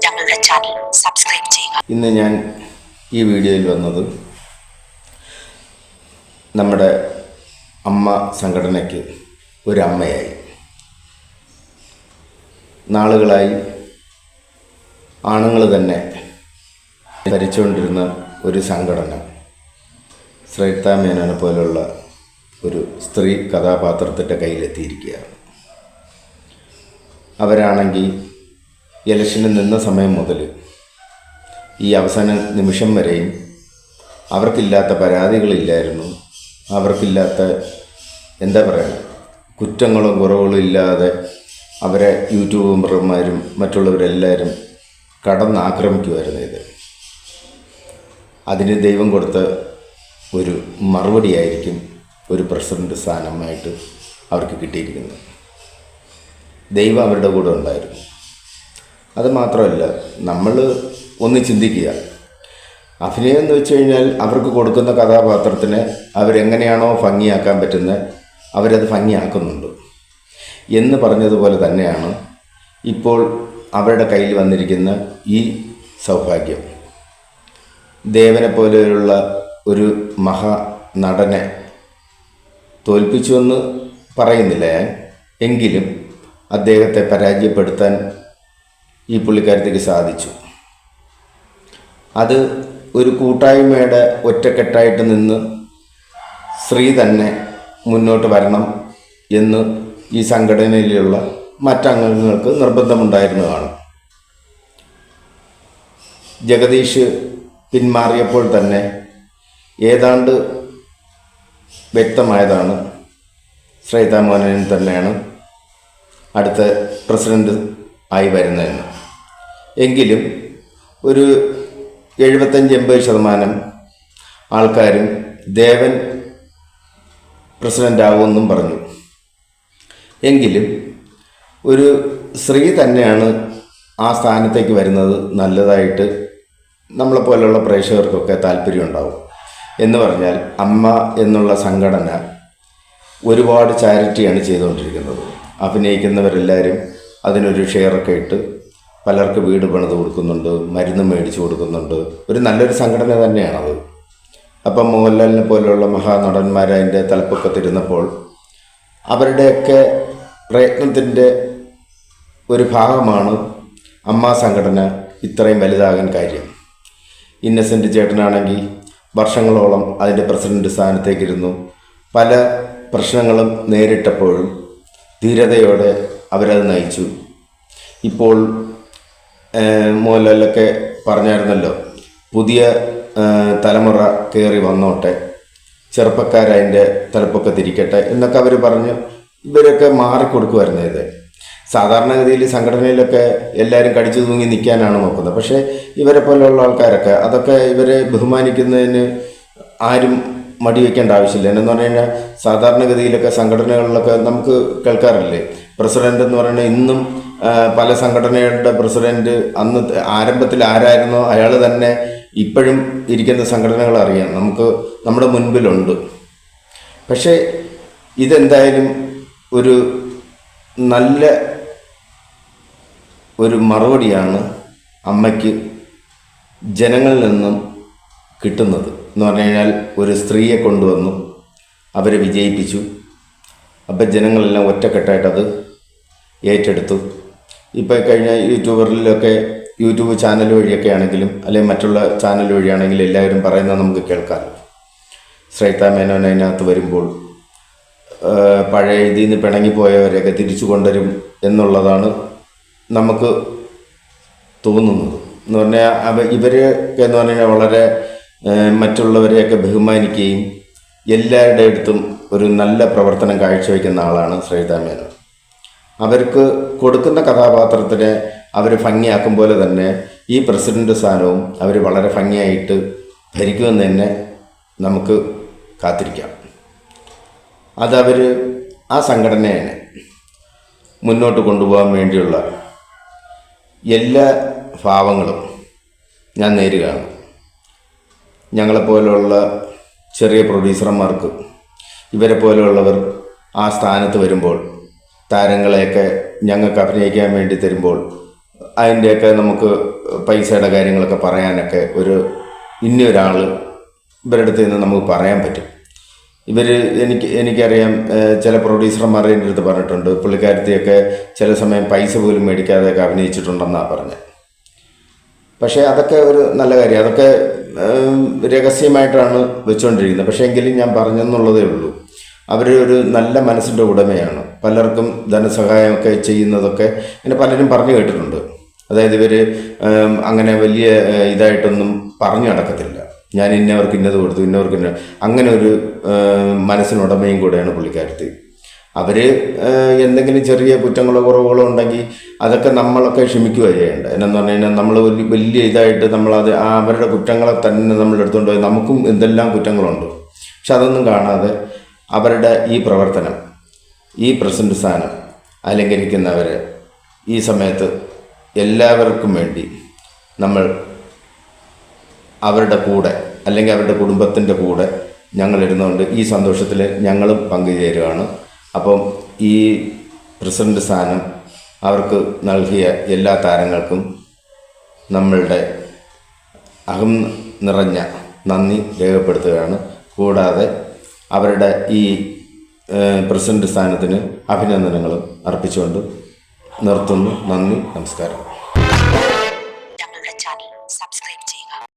ഞങ്ങളുടെ channel subscribe ചെയ്യുക. ഇന്ന് ഞാൻ ഈ വീഡിയോയിൽ വന്നത് നമ്മുടെ അമ്മ സംഘടനയ്ക്ക് ഒരമ്മയായി നാളുകളായി ആണുങ്ങൾ തന്നെ ഭരിച്ചുകൊണ്ടിരുന്ന ഒരു സംഘടന ശ്രേതാ മേനോനെ പോലുള്ള ഒരു സ്ത്രീ കഥാപാത്രത്തിൻ്റെ കയ്യിലെത്തിയിരിക്കുകയാണ്. അവരാണെങ്കിൽ ഇലക്ഷന് നിന്ന സമയം മുതൽ ഈ അവസാന നിമിഷം വരെയും അവർക്കില്ലാത്ത പരാതികളില്ലായിരുന്നു, അവർക്കില്ലാത്ത എന്താ പറയുക കുറ്റങ്ങളും കുറവുകളും ഇല്ലാതെ അവരെ യൂട്യൂബർമാരും മറ്റുള്ളവരെല്ലാവരും കടന്നാക്രമിക്കുമായിരുന്നു. ഇത് അതിന് ദൈവം കൊടുത്ത ഒരു മറുപടിയായിരിക്കും ഒരു പ്രസിഡന്റ് സ്ഥാനമായിട്ട് അവർക്ക് കിട്ടിയിരിക്കുന്നത്. ദൈവം അവരുടെ കൂടെ ഉണ്ടായിരുന്നു. അത് മാത്രമല്ല, നമ്മൾ ഒന്ന് ചിന്തിക്കുക, അഭിനയം എന്ന് വെച്ച് കഴിഞ്ഞാൽ അവർക്ക് കൊടുക്കുന്ന കഥാപാത്രത്തിനെ അവരെങ്ങനെയാണോ ഭംഗിയാക്കാൻ പറ്റുന്നത് അവരത് ഭംഗിയാക്കുന്നുണ്ട് എന്ന് പറഞ്ഞതുപോലെ തന്നെയാണ് ഇപ്പോൾ അവരുടെ കയ്യിൽ വന്നിരിക്കുന്ന ഈ സൗഭാഗ്യം. ദേവനെ പോലെയുള്ള ഒരു മഹാനടനെ തോൽപ്പിച്ചുവെന്ന് പറയുന്നില്ല ഞാൻ, എങ്കിലും അദ്ദേഹത്തെ പരാജയപ്പെടുത്താൻ ഈ പുള്ളിക്കാരത്തേക്ക് സാധിച്ചു. അത് ഒരു കൂട്ടായ്മയുടെ ഒറ്റക്കെട്ടായിട്ട് നിന്ന് സ്ത്രീ തന്നെ മുന്നോട്ട് വരണം എന്ന് ഈ സംഘടനയിലുള്ള മറ്റംഗങ്ങൾക്ക് നിർബന്ധമുണ്ടായിരുന്നതാണ്. ജഗദീഷ് പിന്മാറിയപ്പോൾ തന്നെ ഏതാണ്ട് വ്യക്തമായതാണ് ശ്രേതാ മേനോൻ തന്നെയാണ് അടുത്ത പ്രസിഡന്റ് ആയി വരുന്നതെന്ന്. എങ്കിലും ഒരു 75-80% ആൾക്കാരും ദേവൻ പ്രസിഡന്റ് ആവുമെന്നും പറഞ്ഞു. എങ്കിലും ഒരു സ്ത്രീ തന്നെയാണ് ആ സ്ഥാനത്തേക്ക് വരുന്നത് നല്ലതായിട്ട് നമ്മളെപ്പോലുള്ള പ്രേക്ഷകർക്കൊക്കെ താല്പര്യമുണ്ടാവും. എന്ന് പറഞ്ഞാൽ അമ്മ എന്നുള്ള സംഘടന ഒരുപാട് ചാരിറ്റിയാണ് ചെയ്തുകൊണ്ടിരിക്കുന്നത്. അഭിനയിക്കുന്നവരെല്ലാവരും അതിനൊരു ഷെയറൊക്കെ ഇട്ട് പലർക്ക് വീട് പണിത് കൊടുക്കുന്നുണ്ട്, മരുന്ന് മേടിച്ചു കൊടുക്കുന്നുണ്ട്. ഒരു നല്ലൊരു സംഘടന തന്നെയാണത്. അപ്പം മോഹൻലാലിനെ പോലെയുള്ള മഹാനടന്മാർ അതിൻ്റെ തലപ്പൊക്കത്തിരുന്നപ്പോൾ അവരുടെയൊക്കെ പ്രയത്നത്തിൻ്റെ ഒരു ഭാഗമാണ് അമ്മ സംഘടന ഇത്രയും വലുതാകാൻ കാര്യം. ഇന്നസെൻ്റ് ചേട്ടനാണെങ്കിൽ വർഷങ്ങളോളം അതിൻ്റെ പ്രസിഡന്റ് സ്ഥാനത്തേക്കിരുന്നു. പല പ്രശ്നങ്ങളും നേരിട്ടപ്പോഴും ധീരതയോടെ അവരത് നയിച്ചു. ഇപ്പോൾ മോഹൻലാലൊക്കെ പറഞ്ഞായിരുന്നല്ലോ, പുതിയ തലമുറ കയറി വന്നോട്ടെ, ചെറുപ്പക്കാരതിൻ്റെ തലപ്പൊക്കത്തിരിക്കട്ടെ എന്നൊക്കെ അവർ പറഞ്ഞ് ഇവരൊക്കെ മാറിക്കൊടുക്കുമായിരുന്നു. ഇത് സാധാരണഗതിയിൽ സംഘടനയിലൊക്കെ എല്ലാവരും കടിച്ചു തൂങ്ങി നിൽക്കാനാണ് നോക്കുന്നത്. പക്ഷേ ഇവരെ പോലെയുള്ള ആൾക്കാരൊക്കെ അതൊക്കെ ഇവരെ ബഹുമാനിക്കുന്നതിന് ആരും മടിവെക്കേണ്ട ആവശ്യമില്ല. എന്ന് പറഞ്ഞു കഴിഞ്ഞാൽ സാധാരണഗതിയിലൊക്കെ സംഘടനകളിലൊക്കെ നമുക്ക് കേൾക്കാറില്ലേ, പ്രസിഡന്റ് എന്ന് പറയുന്നത് ഇന്നും പല സംഘടനകളുടെ പ്രസിഡന്റ് അന്ന് ആരംഭത്തിൽ ആരായിരുന്നോ അയാൾ തന്നെ ഇപ്പോഴും ഇരിക്കുന്ന സംഘടനകൾ അറിയാം, നമുക്ക് നമ്മുടെ മുൻപിലുണ്ട്. പക്ഷേ ഇതെന്തായാലും ഒരു നല്ല ഒരു മറുപടിയാണ് അമ്മയ്ക്ക് ജനങ്ങളിൽ നിന്നും കിട്ടുന്നത്. എന്ന് പറഞ്ഞു കഴിഞ്ഞാൽ ഒരു സ്ത്രീയെ കൊണ്ടുവന്നു അവരെ വിജയിപ്പിച്ചു. അപ്പം ജനങ്ങളെല്ലാം ഒറ്റക്കെട്ടായിട്ടത് ഏറ്റെടുത്തു. ഇപ്പോൾ കഴിഞ്ഞ യൂട്യൂബറിലൊക്കെ യൂട്യൂബ് ചാനൽ വഴിയൊക്കെ ആണെങ്കിലും അല്ലെങ്കിൽ മറ്റുള്ള ചാനൽ വഴിയാണെങ്കിലും എല്ലാവരും പറയുന്നത് നമുക്ക് കേൾക്കാം. ശ്രേതാ മേനോൻ അതിനകത്ത് വരുമ്പോൾ പഴയ ഇതിൽ നിന്ന് പിണങ്ങിപ്പോയവരെയൊക്കെ തിരിച്ചു കൊണ്ടുവരും എന്നുള്ളതാണ് നമുക്ക് തോന്നുന്നത്. എന്ന് പറഞ്ഞാൽ ഇവരൊക്കെ എന്ന് പറഞ്ഞു കഴിഞ്ഞാൽ വളരെ മറ്റുള്ളവരെയൊക്കെ ബഹുമാനിക്കുകയും എല്ലാവരുടെ അടുത്തും ഒരു നല്ല പ്രവർത്തനം കാഴ്ചവെക്കുന്ന ആളാണ് ശ്രേതാ മേനോൻ. അവർക്ക് കൊടുക്കുന്ന കഥാപാത്രത്തിനെ അവർ ഭംഗിയാക്കും പോലെ തന്നെ ഈ പ്രസിഡന്റ് സ്ഥാനവും അവർ വളരെ ഭംഗിയായിട്ട് ഭരിക്കുമെന്ന് തന്നെ നമുക്ക് കാത്തിരിക്കാം. അതവർ ആ സംഘടനയെ മുന്നോട്ട് കൊണ്ടുപോകാൻ വേണ്ടിയുള്ള എല്ലാ ഭാവങ്ങളും ഞാൻ നേരുകയാണ്. ഞങ്ങളെപ്പോലുള്ള ചെറിയ പ്രൊഡ്യൂസർമാർക്ക് ഇവരെ പോലെയുള്ളവർ ആ സ്ഥാനത്ത് വരുമ്പോൾ, താരങ്ങളെയൊക്കെ ഞങ്ങൾക്ക് അഭിനയിക്കാൻ വേണ്ടി തരുമ്പോൾ അതിൻ്റെയൊക്കെ നമുക്ക് പൈസയുടെ കാര്യങ്ങളൊക്കെ പറയാനൊക്കെ ഇന്നൊരാൾ ഇവരുടെ അടുത്ത് നിന്ന് നമുക്ക് പറയാൻ പറ്റും. എനിക്കറിയാം, ചില പ്രൊഡ്യൂസർമാർ എൻ്റെ അടുത്ത് പറഞ്ഞിട്ടുണ്ട്, പുള്ളിക്കാരത്തിയൊക്കെ ചില സമയം പൈസ പോലും മേടിക്കാതെയൊക്കെ അഭിനയിച്ചിട്ടുണ്ടെന്നാണ് പറഞ്ഞത്. പക്ഷേ അതൊക്കെ ഒരു നല്ല കാര്യം, അതൊക്കെ രഹസ്യമായിട്ടാണ് വെച്ചുകൊണ്ടിരിക്കുന്നത്. പക്ഷേ എങ്കിലും ഞാൻ പറഞ്ഞെന്നുള്ളതേ ഉള്ളൂ. അവർ ഒരു നല്ല മനസ്സിൻ്റെ ഉടമയാണ്. പലർക്കും ധനസഹായമൊക്കെ ചെയ്യുന്നതൊക്കെ ഇങ്ങനെ പലരും പറഞ്ഞു കേട്ടിട്ടുണ്ട്. അതായത് ഇവർ അങ്ങനെ വലിയ ഇതായിട്ടൊന്നും പറഞ്ഞു നടക്കത്തില്ല, ഞാൻ ഇന്നവർക്ക് ഇന്നത് കൊടുത്തു, ഇന്നവർക്ക് അങ്ങനെ ഒരു മനസ്സിനുടമയും കൂടെയാണ് പുള്ളിക്കാരത്തി. അവർ എന്തെങ്കിലും ചെറിയ കുറ്റങ്ങളോ കുറവുകളോ ഉണ്ടെങ്കിൽ അതൊക്കെ നമ്മളൊക്കെ ക്ഷമിക്കുക ചെയ്യേണ്ട. എന്നു പറഞ്ഞു കഴിഞ്ഞാൽ നമ്മൾ വലിയ ഇതായിട്ട് നമ്മളത് അവരുടെ കുറ്റങ്ങളെ തന്നെ നമ്മൾ എടുത്തുകൊണ്ട് പോയി നമുക്കും എന്തെല്ലാം കുറ്റങ്ങളുണ്ട്. പക്ഷെ അതൊന്നും കാണാതെ അവരുടെ ഈ പ്രവർത്തനം, ഈ പ്രസിഡന്റ് സ്ഥാനം അലങ്കരിക്കുന്നവർ ഈ സമയത്ത് എല്ലാവർക്കും വേണ്ടി നമ്മൾ അവരുടെ കൂടെ അല്ലെങ്കിൽ അവരുടെ കുടുംബത്തിൻ്റെ കൂടെ ഞങ്ങളിരുന്നുകൊണ്ട് ഈ സന്തോഷത്തിൽ ഞങ്ങളും പങ്കുചേരുകയാണ്. അപ്പം ഈ പ്രസിഡന്റ് സ്ഥാനം അവർക്ക് നൽകിയ എല്ലാ താരങ്ങൾക്കും നമ്മളുടെ അകം നിറഞ്ഞ നന്ദി രേഖപ്പെടുത്തുകയാണ്. കൂടാതെ അവരുടെ ഈ പ്രസിഡന്റ് സ്ഥാനത്തിന് അഭിനന്ദനങ്ങളും അർപ്പിച്ചുകൊണ്ട് നിർത്തുന്നു. നന്ദി, നമസ്കാരം.